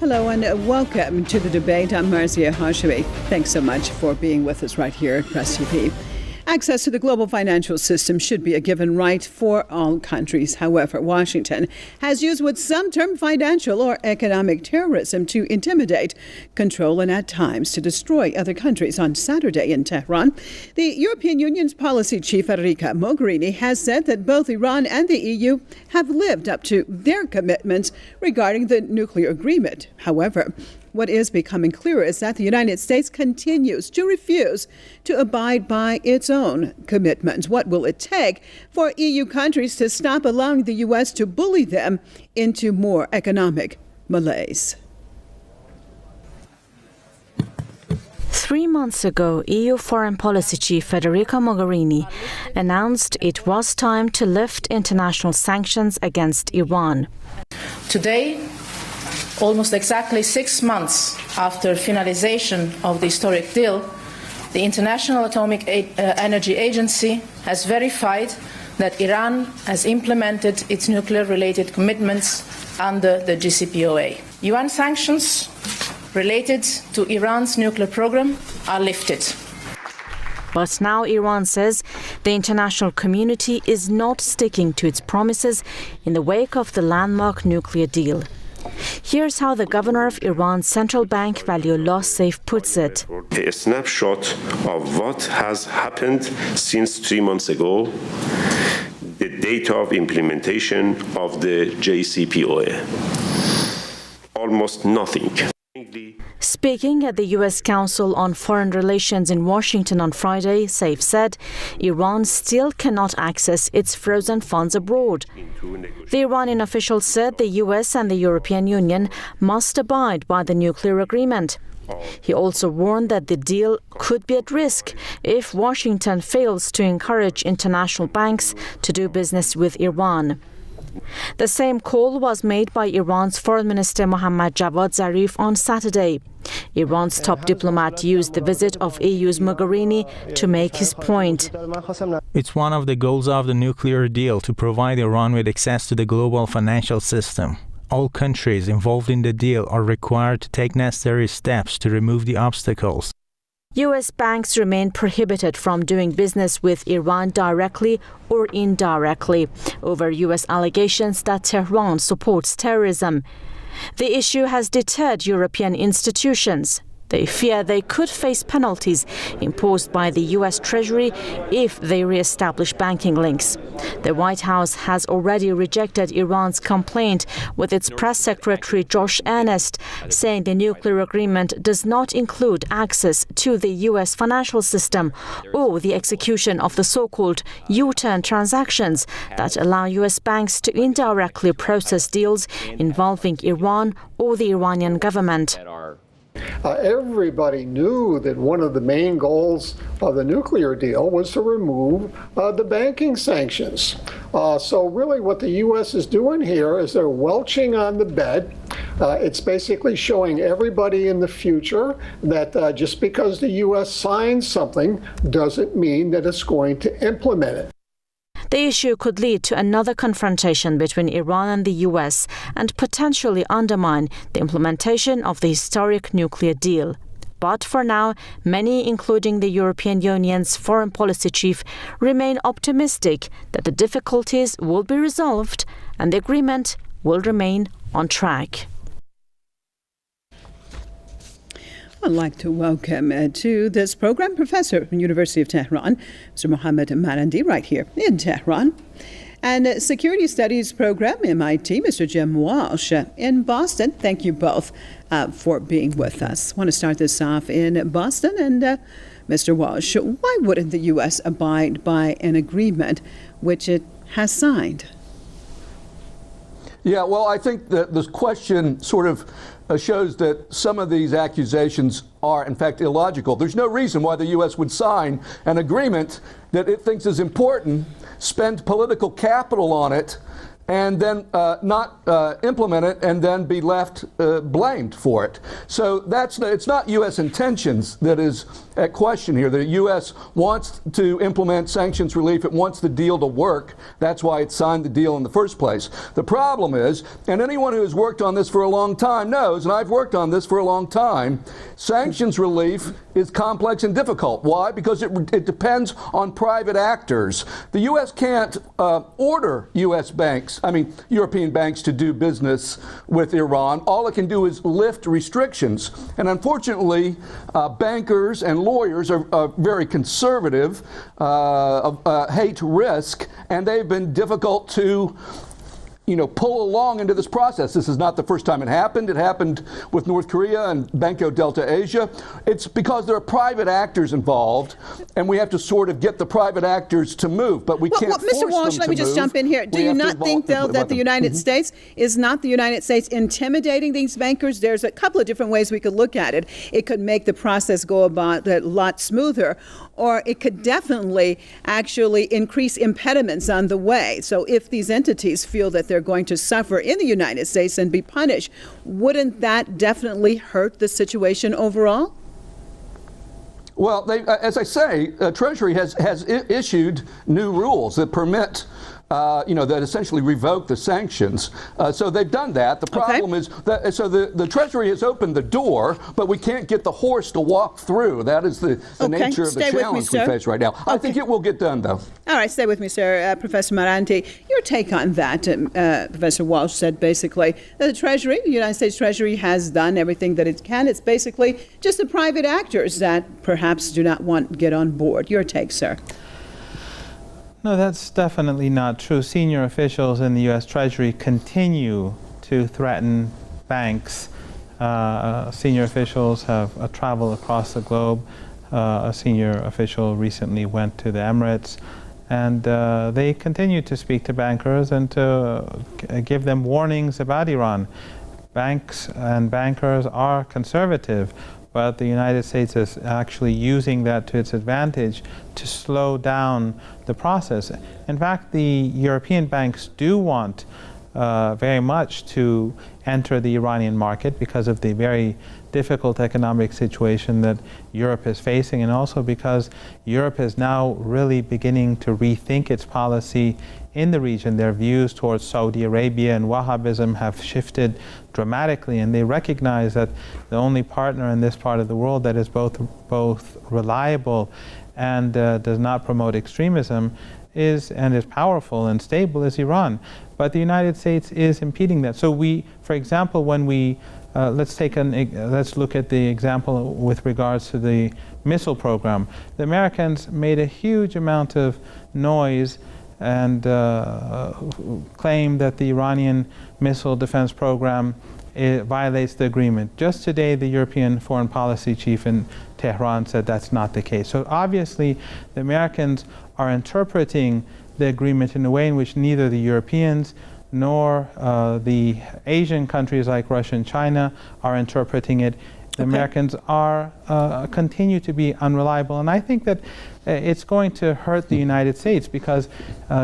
Hello and welcome to the debate. I'm Marzia Hashemi. Thanks so much for being with us right here at Press TV. Access to the global financial system should be a given right for all countries. However, Washington has used what some term financial or economic terrorism to intimidate, control, and at times to destroy other countries. On Saturday in Tehran, the European Union's policy chief Federica Mogherini has said that both Iran and the EU have lived up to their commitments regarding the nuclear agreement. However, what is becoming clearer is that the United States continues to refuse to abide by its own commitments. What will it take for EU countries to stop allowing the U.S. to bully them into more economic malaise? 3 months ago, EU Foreign Policy Chief Federica Mogherini announced it was time to lift international sanctions against Iran. Today, almost exactly 6 months after finalization of the historic deal, the International Atomic Energy Agency has verified that Iran has implemented its nuclear-related commitments under the JCPOA. UN sanctions related to Iran's nuclear program are lifted. But now Iran says the international community is not sticking to its promises in the wake of the landmark nuclear deal. Here's how the governor of Iran's central bank, Valiullah Saif, puts it. A snapshot of what has happened since 3 months ago, the date of implementation of the JCPOA. Almost nothing. Speaking at the U.S. Council on Foreign Relations in Washington on Friday, Saif said Iran still cannot access its frozen funds abroad. The Iranian official said the U.S. and the European Union must abide by the nuclear agreement. He also warned that the deal could be at risk if Washington fails to encourage international banks to do business with Iran. The same call was made by Iran's Foreign Minister Mohammad Javad Zarif on Saturday. Iran's top diplomat used the visit of EU's Mogherini to make his point. It's one of the goals of the nuclear deal to provide Iran with access to the global financial system. All countries involved in the deal are required to take necessary steps to remove the obstacles. U.S. banks remain prohibited from doing business with Iran directly or indirectly over U.S. allegations that Tehran supports terrorism. The issue has deterred European institutions. They fear they could face penalties imposed by the U.S. Treasury if they re-establish banking links. The White House has already rejected Iran's complaint, with its press secretary Josh Earnest saying the nuclear agreement does not include access to the U.S. financial system or the execution of the so-called U-turn transactions that allow U.S. banks to indirectly process deals involving Iran or the Iranian government. Everybody knew that one of the main goals of the nuclear deal was to remove the banking sanctions. So really what the U.S. is doing here is they're welching on the bed. It's basically showing everybody in the future that just because the U.S. signs something doesn't mean that it's going to implement it. The issue could lead to another confrontation between Iran and the U.S. and potentially undermine the implementation of the historic nuclear deal. But for now, many, including the European Union's foreign policy chief, remain optimistic that the difficulties will be resolved and the agreement will remain on track. I'd like to welcome to this program Professor from University of Tehran, Mr. Mohammad Marandi, right here in Tehran, and Security Studies Program, MIT, Mr. Jim Walsh in Boston. Thank you both for being with us. I want to start this off in Boston, and Mr. Walsh, why wouldn't the U.S. abide by an agreement which it has signed? Yeah, well, I think that this question sort of shows that some of these accusations are, in fact, illogical. There's no reason why the U.S. would sign an agreement that it thinks is important, spend political capital on it, and then not implement it and then be left blamed for it. So it's not U.S. intentions that is at question here. The U.S. wants to implement sanctions relief. It wants the deal to work. That's why it signed the deal in the first place. The problem is, and anyone who has worked on this for a long time knows, and I've worked on this for a long time, sanctions relief is complex and difficult. Why? Because it depends on private actors. The U.S. can't order U.S. banks, European banks, to do business with Iran. All it can do is lift restrictions. And unfortunately, bankers and lawyers are very conservative, hate risk, and they've been difficult to pull along into this process. This is not the first time it happened. It happened with North Korea and Banco Delta Asia. It's because there are private actors involved, and we have to sort of get the private actors to move, but we can't force them to move. Mr. Walsh, let me just jump in here. Do you not think, though, that the United States is not the United States intimidating these bankers? There's a couple of different ways we could look at it. It could make the process go about a lot smoother, or it could definitely actually increase impediments on the way. So if these entities feel that they're going to suffer in the United States and be punished, wouldn't that definitely hurt the situation overall? Well, as I say, Treasury has issued new rules that permit that essentially revoke the sanctions. So they've done that. The problem is that the Treasury has opened the door, but we can't get the horse to walk through. That is the nature of the challenge we face right now. I think it will get done, though. All right, stay with me, sir. Professor Maranti, your take on that. Professor Walsh said basically that the Treasury, the United States Treasury, has done everything that it can. It's basically just the private actors that perhaps do not want to get on board. Your take, sir. No, that's definitely not true. Senior officials in the U.S. Treasury continue to threaten banks. Senior officials have traveled across the globe. A senior official recently went to the Emirates, and they continue to speak to bankers and to give them warnings about Iran. Banks and bankers are conservative, but the United States is actually using that to its advantage to slow down the process. In fact, the European banks do want very much to enter the Iranian market because of the very difficult economic situation that Europe is facing, and also because Europe is now really beginning to rethink its policy in the region. Their views towards Saudi Arabia and Wahhabism have shifted dramatically, and they recognize that the only partner in this part of the world that is both reliable and does not promote extremism is powerful and stable is Iran. But the United States is impeding that. So for example, when we let's look at the example with regards to the missile program. The Americans made a huge amount of noise and claim that the Iranian missile defense program violates the agreement. Just today, the European foreign policy chief in Tehran said that's not the case. So obviously, the Americans are interpreting the agreement in a way in which neither the Europeans nor the Asian countries like Russia and China are interpreting it. The Americans are continue to be unreliable, and I think that it's going to hurt the United States because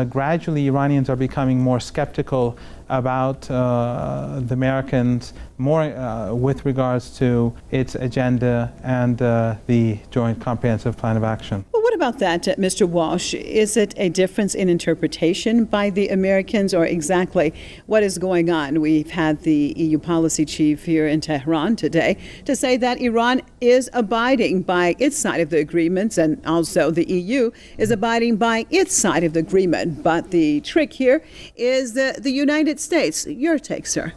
gradually Iranians are becoming more skeptical about the Americans, more with regards to its agenda and the Joint Comprehensive Plan of Action. Well, what about that, Mr. Walsh? Is it a difference in interpretation by the Americans, or exactly what is going on? We've had the EU policy chief here in Tehran today to say that Iran is abiding by its side of the agreements, and also the EU is abiding by its side of the agreement. But the trick here is the United States. Your take, sir.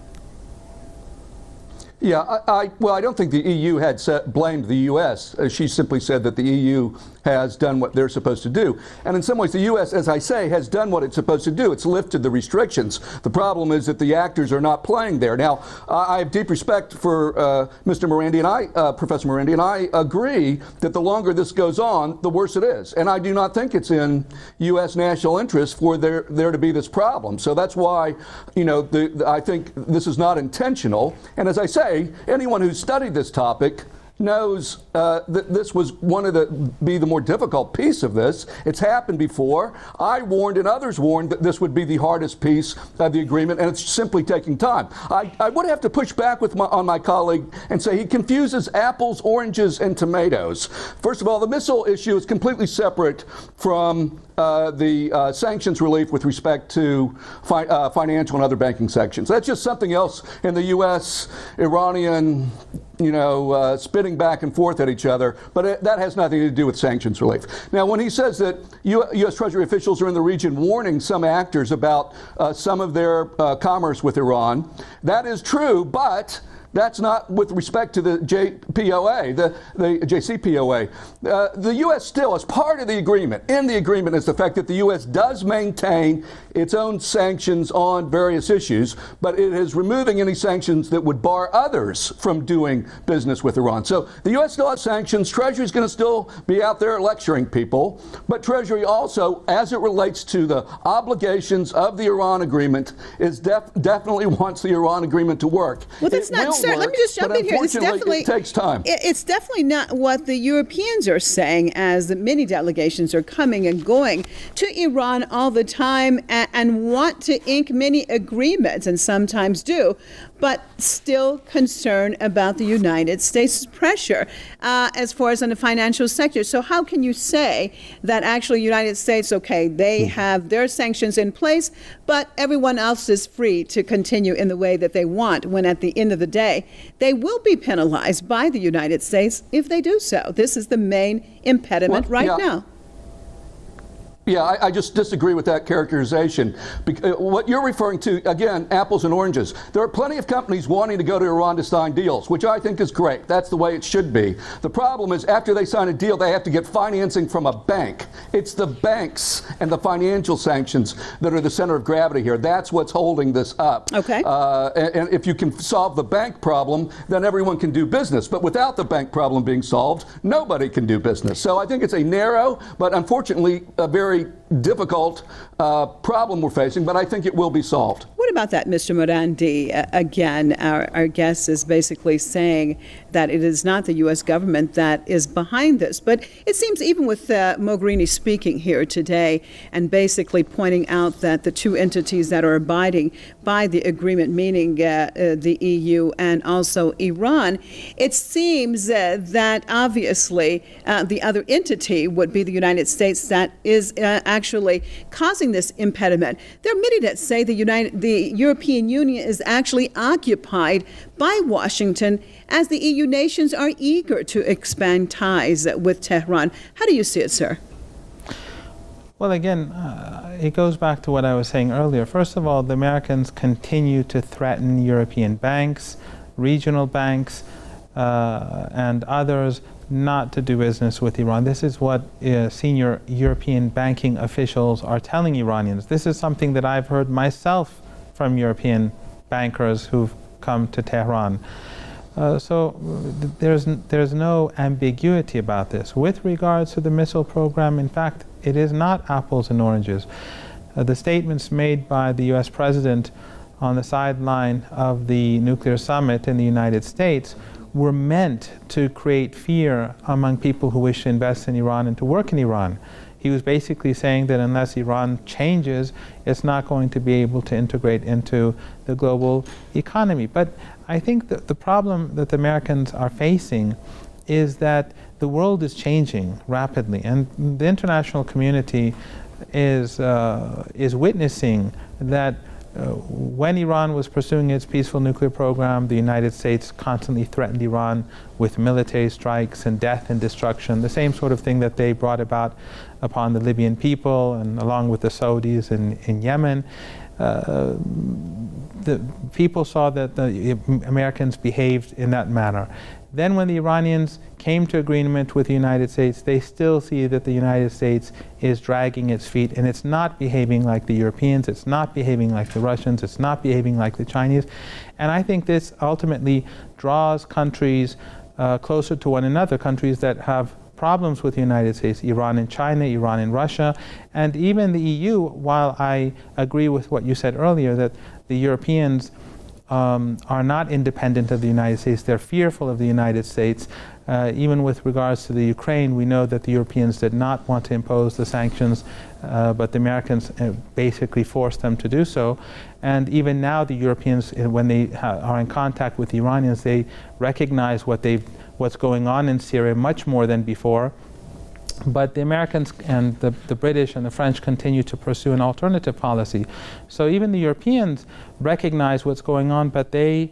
Yeah, I don't think the EU had blamed the U.S. She simply said that the EU has done what they're supposed to do. And in some ways, the U.S., as I say, has done what it's supposed to do. It's lifted the restrictions. The problem is that the actors are not playing there. Now, I have deep respect for Mr. Morandi and Professor Morandi, and I agree that the longer this goes on, the worse it is. And I do not think it's in U.S. national interest for there to be this problem. So that's why, I think this is not intentional. And as I say, anyone who's studied this topic knows that this was be the more difficult piece of this. It's happened before. I warned and others warned that this would be the hardest piece of the agreement, and it's simply taking time. I would have to push back on my colleague and say he confuses apples, oranges, and tomatoes. First of all, the missile issue is completely separate from the sanctions relief with respect to financial and other banking sanctions. That's just something else in the U.S. Iranian, spitting back and forth at each other, but that has nothing to do with sanctions relief. Now, when he says that U.S. Treasury officials are in the region warning some actors about some of their commerce with Iran, that is true, but that's not with respect to the JPOA, the JCPOA. The U.S. still, as part of the agreement, in the agreement is the fact that the U.S. does maintain its own sanctions on various issues, but it is removing any sanctions that would bar others from doing business with Iran. So the U.S. still has sanctions. Treasury is going to still be out there lecturing people, but Treasury also, as it relates to the obligations of the Iran agreement, is definitely wants the Iran agreement to work. Well, that's not certain. Let me just jump in here. It takes time. It's definitely not what the Europeans are saying, as many delegations are coming and going to Iran all the time and want to ink many agreements, and sometimes do, but still concerned about the United States' pressure as far as in the financial sector. So how can you say that actually United States, okay, they have their sanctions in place, but everyone else is free to continue in the way that they want, when at the end of the day, they will be penalized by the United States if they do so? This is the main impediment now. Yeah, I just disagree with that characterization. What you're referring to, again, apples and oranges. There are plenty of companies wanting to go to Iran to sign deals, which I think is great. That's the way it should be. The problem is after they sign a deal, they have to get financing from a bank. It's the banks and the financial sanctions that are the center of gravity here. That's what's holding this up. Okay. And if you can solve the bank problem, then everyone can do business. But without the bank problem being solved, nobody can do business. So I think it's a narrow, but unfortunately a very difficult problem we're facing, but I think it will be solved. What about that, Mr. Morandi? Again, our guest is basically saying that it is not the U.S. government that is behind this. But it seems even with Mogherini speaking here today and basically pointing out that the two entities that are abiding by the agreement, meaning the EU and also Iran, it seems that obviously the other entity would be the United States that is actually causing this impediment. There are many that say the European Union is actually occupied by Washington, as the EU nations are eager to expand ties with Tehran. How do you see it, sir? Well, again, it goes back to what I was saying earlier. First of all, the Americans continue to threaten European banks, regional banks, and others not to do business with Iran. This is what senior European banking officials are telling Iranians. This is something that I've heard myself from European bankers who've come to Tehran. So there's no ambiguity about this. With regards to the missile program, in fact, it is not apples and oranges. The statements made by the U.S. President on the sideline of the nuclear summit in the United States were meant to create fear among people who wish to invest in Iran and to work in Iran. He was basically saying that unless Iran changes, it's not going to be able to integrate into the global economy. But I think that the problem that the Americans are facing is that the world is changing rapidly, and the international community is witnessing that when Iran was pursuing its peaceful nuclear program, the United States constantly threatened Iran with military strikes and death and destruction, the same sort of thing that they brought about upon the Libyan people and along with the Saudis in Yemen. The people saw that the Americans behaved in that manner. Then when the Iranians came to agreement with the United States, they still see that the United States is dragging its feet, and it's not behaving like the Europeans, it's not behaving like the Russians, it's not behaving like the Chinese. And I think this ultimately draws countries closer to one another, countries that have problems with the United States, Iran and China, Iran and Russia, and even the EU. While I agree with what you said earlier, that the Europeans are not independent of the United States, they're fearful of the United States, Even with regards to the Ukraine, we know that the Europeans did not want to impose the sanctions, but the Americans basically forced them to do so. And even now, the Europeans, when they are in contact with the Iranians, they recognize what's going on in Syria much more than before. But the Americans and the British and the French continue to pursue an alternative policy. So even the Europeans recognize what's going on, but they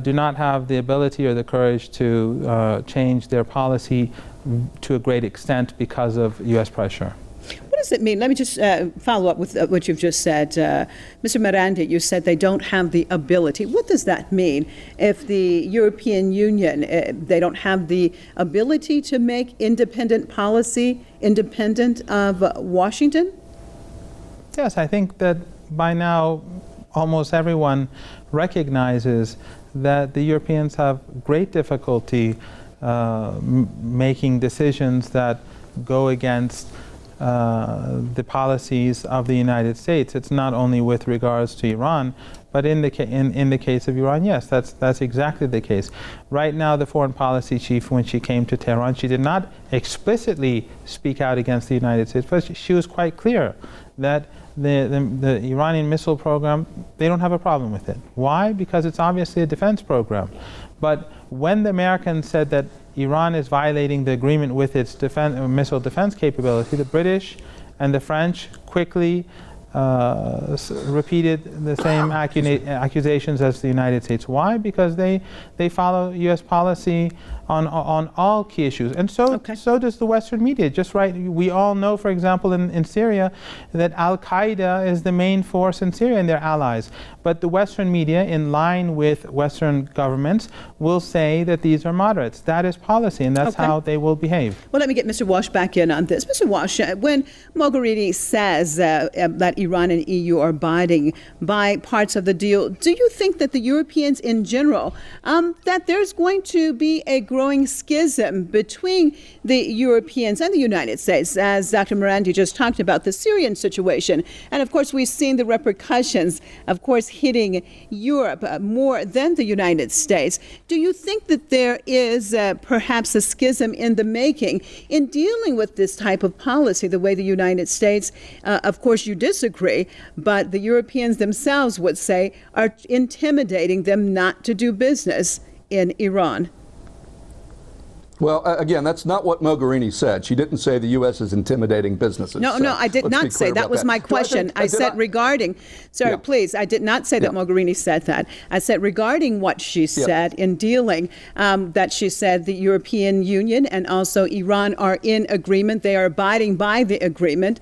do not have the ability or the courage to change their policy to a great extent because of U.S. pressure. What does it mean? Let me just follow up with what you've just said. Mr. Miranda, you said they don't have the ability. What does that mean? If the European Union, they don't have the ability to make independent policy independent of Washington? Yes, I think that by now almost everyone recognizes that the Europeans have great difficulty making decisions that go against the policies of the United States. It's not only with regards to Iran, but in the case of Iran, yes, that's exactly the case. Right now, the foreign policy chief, when she came to Tehran, she did not explicitly speak out against the United States, but she was quite clear that the Iranian missile program, they don't have a problem with it. Why? Because it's obviously a defense program. But when the Americans said that Iran is violating the agreement with its missile defense capability, the British and the French quickly repeated the same accusations as the United States. Why? Because they follow U.S. policy on all key issues. And so does the Western media. Just right, we all know, for example, in Syria, that Al-Qaeda is the main force in Syria and their allies. But the Western media, in line with Western governments, will say that these are moderates. That is policy, and that's how they will behave. Well, let me get Mr. Walsh back in on this. Mr. Walsh, when Mogherini says that Iran and EU are abiding by parts of the deal, do you think that the Europeans in general, that there's going to be a growing schism between the Europeans and the United States, as Dr. Morandi just talked about the Syrian situation? And of course, we've seen the repercussions, of course, hitting Europe more than the United States. Do you think that there is perhaps a schism in the making in dealing with this type of policy, the way the United States, of course you disagree, but the Europeans themselves would say are intimidating them not to do business in Iran? Well, again, that's not what Mogherini said. She didn't say the U.S. is intimidating businesses. No, I did not say that. Was my question. I said regarding, sorry, please, I did not say that Mogherini said that. I said regarding what she said in dealing, that she said the European Union and also Iran are in agreement. They are abiding by the agreement.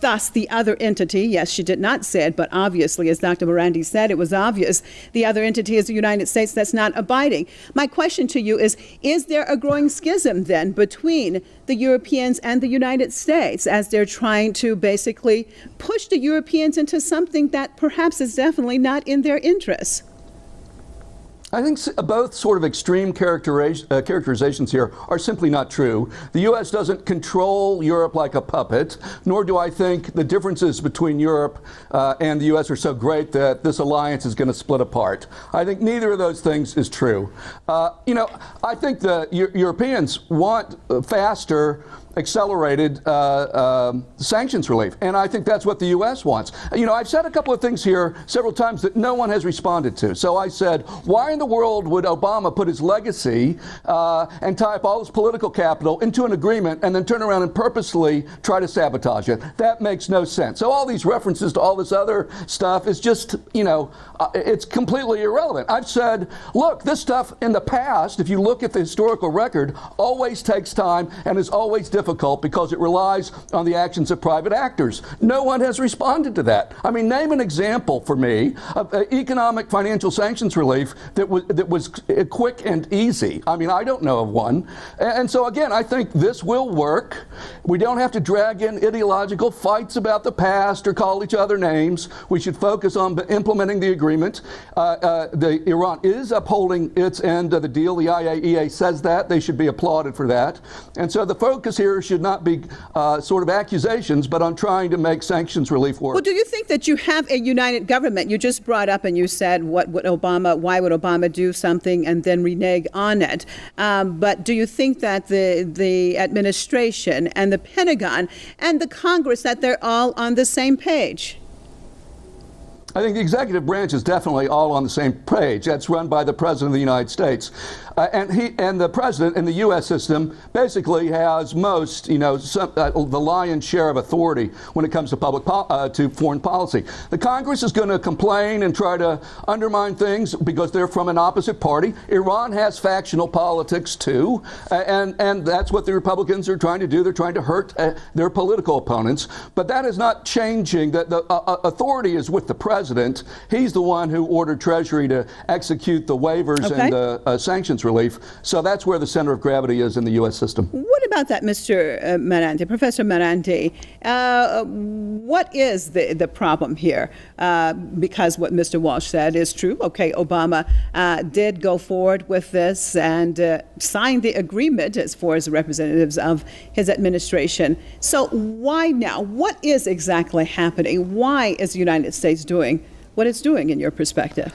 Thus, the other entity, yes, she did not say it, but obviously, as Dr. Morandi said, it was obvious. The other entity is the United States that's not abiding. My question to you is there a growing schism then between the Europeans and the United States as they're trying to basically push the Europeans into something that perhaps is definitely not in their interests? I think both sort of extreme characterizations here are simply not true. The U.S. doesn't control Europe like a puppet, nor do I think the differences between Europe and the U.S. are so great that this alliance is going to split apart. I think neither of those things is true. I think the Europeans want faster, accelerated sanctions relief. And I think that's what the U.S. wants. I've said a couple of things here several times that no one has responded to. So I said, why in the world would Obama put his legacy and tie up all his political capital into an agreement and then turn around and purposely try to sabotage it? That makes no sense. So all these references to all this other stuff is just, it's completely irrelevant. I've said, look, this stuff in the past, if you look at the historical record, always takes time and is always difficult because it relies on the actions of private actors. No one has responded to that. I mean, name an example for me of economic financial sanctions relief that was quick and easy. I mean, I don't know of one. And so, again, I think this will work. We don't have to drag in ideological fights about the past or call each other names. We should focus on implementing the agreement. Iran is upholding its end of the deal. The IAEA says that. They should be applauded for that. And so the focus here here should not be sort of accusations, but on trying to make sanctions relief work. Well, do you think that you have a united government? You just brought up and you said, why would Obama do something and then renege on it? But do you think that the administration and the Pentagon and the Congress, that they're all on the same page? I think the executive branch is definitely all on the same page. That's run by the President of the United States. And the President in the U.S. system basically has most, the lion's share of authority when it comes to to foreign policy. The Congress is going to complain and try to undermine things because they're from an opposite party. Iran has factional politics too, and that's what the Republicans are trying to do. They're trying to hurt their political opponents. But that is not changing. The authority is with the President. He's the one who ordered Treasury to execute the waivers and the sanctions relief. So that's where the center of gravity is in the U.S. system. What about that, Mr. Marante, Professor Marante? What is the problem here? Because what Mr. Walsh said is true. Okay, Obama did go forward with this and signed the agreement as far as representatives of his administration. So why now? What is exactly happening? Why is the United States doing what it's doing in your perspective?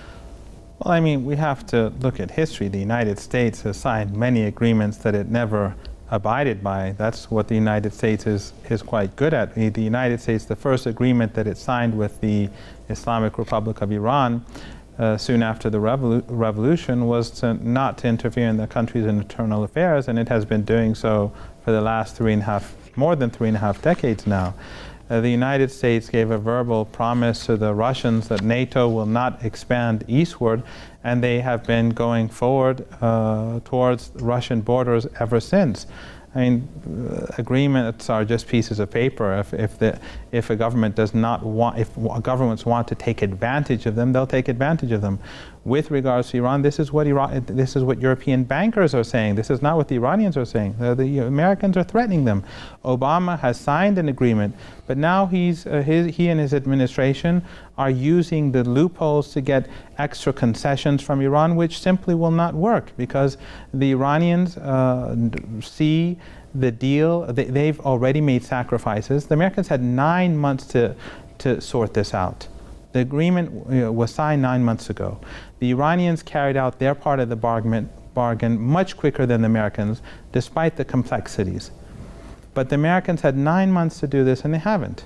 Well, I mean, we have to look at history. The United States has signed many agreements that it never abided by. That's what the United States is quite good at. The United States, the first agreement that it signed with the Islamic Republic of Iran soon after the revolution was not to interfere in the country's internal affairs, and it has been doing so for the last more than 3.5 decades now. The United States gave a verbal promise to the Russians that NATO will not expand eastward, and they have been going forward towards Russian borders ever since. I mean, agreements are just pieces of paper. If a government does not want, if governments want to take advantage of them, they'll take advantage of them. With regards to Iran, this is what European bankers are saying. This is not what the Iranians are saying. The Americans are threatening them. Obama has signed an agreement, but now he and his administration are using the loopholes to get extra concessions from Iran, which simply will not work because the Iranians see the deal. They've already made sacrifices. The Americans had 9 months to sort this out. The agreement was signed 9 months ago. The Iranians carried out their part of the bargain much quicker than the Americans, despite the complexities. But the Americans had 9 months to do this, and they haven't.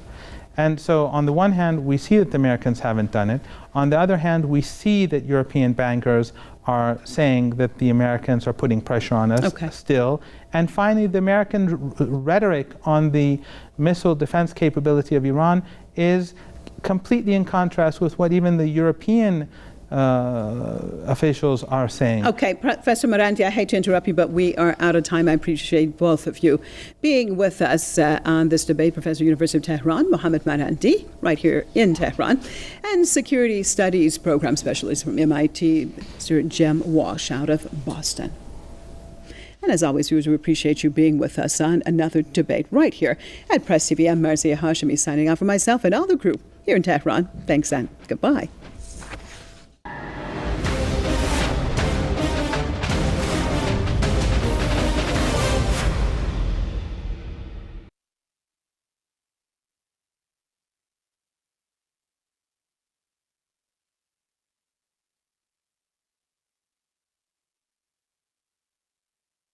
And so on the one hand, we see that the Americans haven't done it. On the other hand, we see that European bankers are saying that the Americans are putting pressure on us still. And finally, the American rhetoric on the missile defense capability of Iran is completely in contrast with what even the European officials are saying. Okay, Professor Marante, I hate to interrupt you, but we are out of time. I appreciate both of you being with us on this debate. Professor, University of Tehran, Mohammad Marante, right here in Tehran, and Security Studies Program Specialist from MIT, Mr. Jim Walsh out of Boston. And as always, viewers, we appreciate you being with us on another debate right here at Press TV. I'm Marzieh Hashemi signing off for myself and all the crew here in Tehran. Thanks and goodbye.